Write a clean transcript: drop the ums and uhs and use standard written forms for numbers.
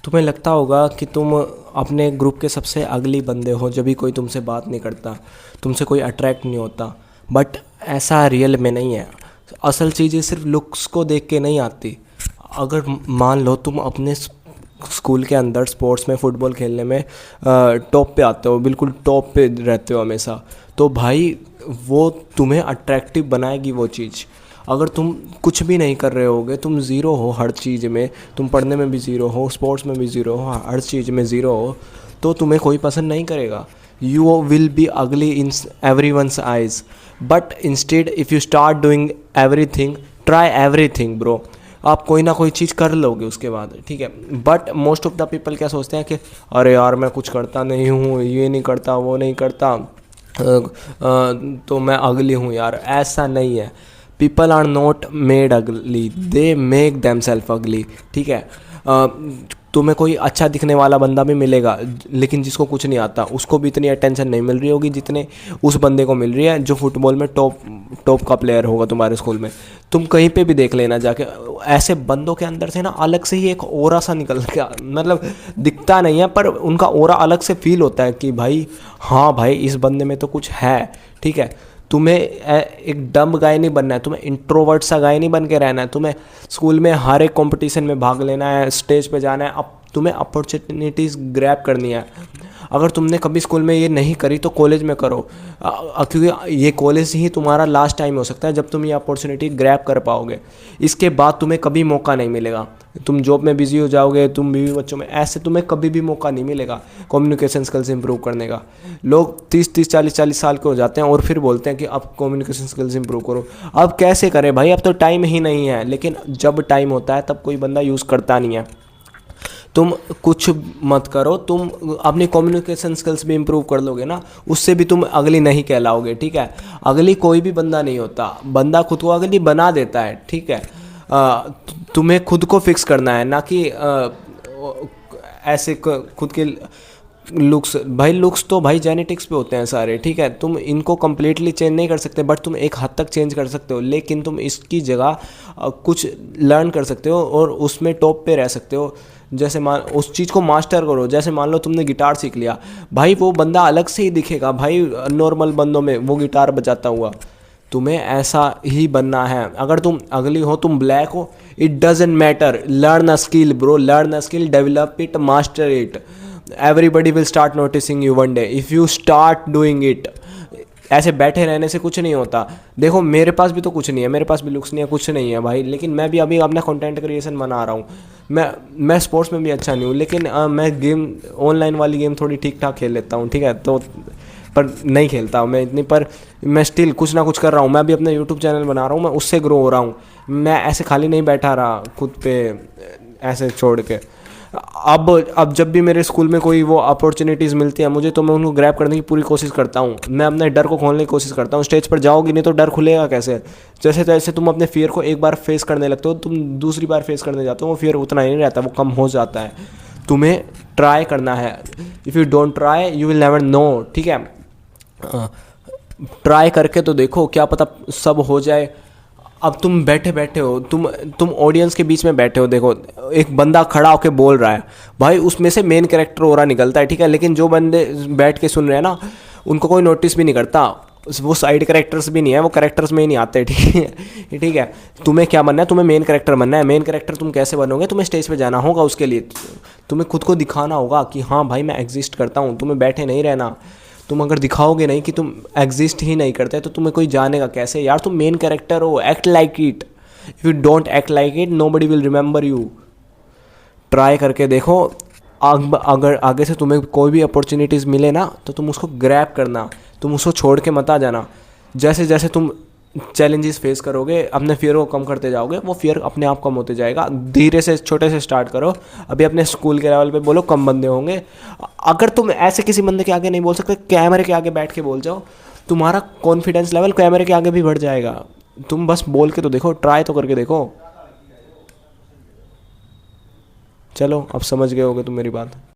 तुम्हें लगता होगा कि तुम अपने ग्रुप के सबसे अगली बंदे हो जब भी कोई तुमसे बात नहीं करता, तुमसे कोई अट्रैक्ट नहीं होता। बट ऐसा रियल में नहीं है। असल चीज़ें सिर्फ लुक्स को देख के नहीं आती। अगर मान लो तुम अपने स्कूल के अंदर स्पोर्ट्स में, फुटबॉल खेलने में टॉप पे आते हो, बिल्कुल टॉप पे रहते हो हमेशा, तो भाई वो तुम्हें अट्रैक्टिव बनाएगी वो चीज़। अगर तुम कुछ भी नहीं कर रहे होगे, तुम ज़ीरो हो हर चीज़ में, तुम पढ़ने में भी ज़ीरो हो, स्पोर्ट्स में भी ज़ीरो हो, हर चीज़ में ज़ीरो हो, तो तुम्हें कोई पसंद नहीं करेगा। You will be ugly in everyone's eyes. But instead if you start doing everything, try everything bro, आप कोई ना कोई चीज़ कर लोगे उसके बाद, ठीक है। But most of the people क्या सोचते हैं कि अरे यार मैं कुछ करता नहीं हूँ, ये नहीं करता, वो नहीं करता, तो मैं अगली हूँ यार। ऐसा नहीं है। पीपल आर नॉट मेड अगली, दे मेक देम सेल्फ अगली, ठीक है। तुम्हें कोई अच्छा दिखने वाला बंदा भी मिलेगा, लेकिन जिसको कुछ नहीं आता, उसको भी इतनी अटेंशन नहीं मिल रही होगी जितने उस बंदे को मिल रही है जो फुटबॉल में टॉप टॉप का प्लेयर होगा तुम्हारे स्कूल में। तुम कहीं पे भी देख लेना जाके, ऐसे बंदों के अंदर से ना अलग से ही एक ओरा सा निकल के मतलब दिखता नहीं है, पर उनका ओरा अलग से फील होता है कि भाई हाँ भाई इस बंदे में तो कुछ है, ठीक है। तुम्हें एक डम्ब गाय नहीं बनना है, तुम्हें इंट्रोवर्ट सा गाय नहीं बन के रहना है। तुम्हें स्कूल में हर एक कंपटीशन में भाग लेना है, स्टेज पे जाना है, अब तुम्हें अपॉर्चुनिटीज़ ग्रैब करनी है। अगर तुमने कभी स्कूल में ये नहीं करी तो कॉलेज में करो, क्योंकि ये कॉलेज ही तुम्हारा लास्ट टाइम हो सकता है जब तुम ये अपॉर्चुनिटी ग्रैब कर पाओगे। इसके बाद तुम्हें कभी मौका नहीं मिलेगा। तुम जॉब में बिजी हो जाओगे, तुम बीवी बच्चों में, ऐसे तुम्हें कभी भी मौका नहीं मिलेगा कम्युनिकेशन स्किल्स इंप्रूव करने का। लोग 30-30, 40-40 साल के हो जाते हैं और फिर बोलते हैं कि अब कम्युनिकेशन स्किल्स इंप्रूव करो। अब कैसे करें भाई, अब तो टाइम ही नहीं है। लेकिन जब टाइम होता है तब कोई बंदा यूज़ करता नहीं है। तुम कुछ मत करो, तुम अपनी कम्युनिकेशन स्किल्स भी इंप्रूव कर लोगे ना, उससे भी तुम अगली नहीं कहलाओगे, ठीक है। अगली कोई भी बंदा नहीं होता, बंदा खुद को अगली बना देता है, ठीक है। तुम्हें खुद को फिक्स करना है, ना कि ऐसे खुद के लुक्स। भाई लुक्स तो भाई जेनेटिक्स पे होते हैं सारे, ठीक है। तुम इनको कम्प्लीटली चेंज नहीं कर सकते, बट तुम एक हद तक चेंज कर सकते हो। लेकिन तुम इसकी जगह कुछ लर्न कर सकते हो और उसमें टॉप पे रह सकते हो। जैसे मान उस चीज़ को मास्टर करो। जैसे मान लो तुमने गिटार सीख लिया, भाई वो बंदा अलग से ही दिखेगा भाई नॉर्मल बंदों में वो गिटार बजाता हुआ। तुम्हें ऐसा ही बनना है। अगर तुम अगली हो, तुम ब्लैक हो, it doesn't matter, learn a skill bro, learn a skill, develop it, master it. Everybody will start noticing you one day if you start doing it. ऐसे बैठे रहने से कुछ नहीं होता। देखो मेरे पास भी तो कुछ नहीं है, मेरे पास भी लुक्स नहीं है, कुछ नहीं है भाई, लेकिन मैं भी अभी अपना कंटेंट क्रिएशन बना रहा हूँ। मैं स्पोर्ट्स में भी अच्छा नहीं हूँ, लेकिन मैं गेम, ऑनलाइन वाली गेम थोड़ी ठीक ठाक खेल लेता हूँ, ठीक है। तो पर नहीं खेलता मैं इतनी, पर मैं स्टिल कुछ ना कुछ कर रहा हूँ। मैं अभी अपना यूट्यूब चैनल बना रहा हूँ, मैं उससे ग्रो हो रहा हूँ। मैं ऐसे खाली नहीं बैठा रहा खुद पे ऐसे छोड़ के। अब जब भी मेरे स्कूल में कोई वो अपॉर्चुनिटीज़ मिलती है मुझे, तो मैं उनको ग्रैब करने की पूरी कोशिश करता हूँ। मैं अपने डर को खोलने की कोशिश करता हूँ। स्टेज पर जाओगी नहीं तो डर खुलेगा कैसे। जैसे जैसे तुम अपने फियर को एक बार फेस करने लगते हो, तुम दूसरी बार फेस करने जाते हो, वो फियर उतना ही नहीं रहता, वो कम हो जाता है। तुम्हें ट्राई करना है। If you don't try you will never know, ठीक है। ट्राई करके तो देखो, क्या पता सब हो जाए। अब तुम बैठे बैठे हो, तुम ऑडियंस के बीच में बैठे हो, देखो एक बंदा खड़ा होकर बोल रहा है, भाई उसमें से मेन कैरेक्टर हो रहा निकलता है, ठीक है। लेकिन जो बंदे बैठ के सुन रहे हैं ना, उनको कोई नोटिस भी नहीं करता। वो साइड कैरेक्टर्स भी नहीं है, वो कैरेक्टर्स में ही नहीं आते, ठीक है, ठीक है। तुम्हें क्या बनना है, तुम्हें मेन कैरेक्टर बनना है। मेन कैरेक्टर तुम कैसे बनोगे, तुम्हें स्टेज पे जाना होगा, उसके लिए तुम्हें खुद को दिखाना होगा कि हाँ भाई मैं एग्जिस्ट करता हूँ। तुम्हें बैठे नहीं रहना। तुम अगर दिखाओगे नहीं कि तुम एग्जिस्ट ही नहीं करते, तो तुम्हें कोई जानेगा कैसे यार। तुम मेन कैरेक्टर हो, act like it. If you don't act like it nobody will remember you. Try करके देखो। अगर आगे से तुम्हें कोई भी अपॉर्चुनिटीज़ मिले ना, तो तुम उसको ग्रैब करना, तुम उसको छोड़ के मत आ जाना। जैसे जैसे तुम चैलेंजेस फेस करोगे, अपने फियर को कम करते जाओगे, वो फियर अपने आप कम होते जाएगा। धीरे से, छोटे से स्टार्ट करो। अभी अपने स्कूल के लेवल पे बोलो, कम बंदे होंगे। अगर तुम ऐसे किसी बंदे के आगे नहीं बोल सकते, कैमरे के आगे बैठ के बोल जाओ, तुम्हारा कॉन्फिडेंस लेवल कैमरे के आगे भी बढ़ जाएगा। तुम बस बोल के तो देखो, ट्राई तो करके देखो। चलो अब समझ गए होगे तुम मेरी बात।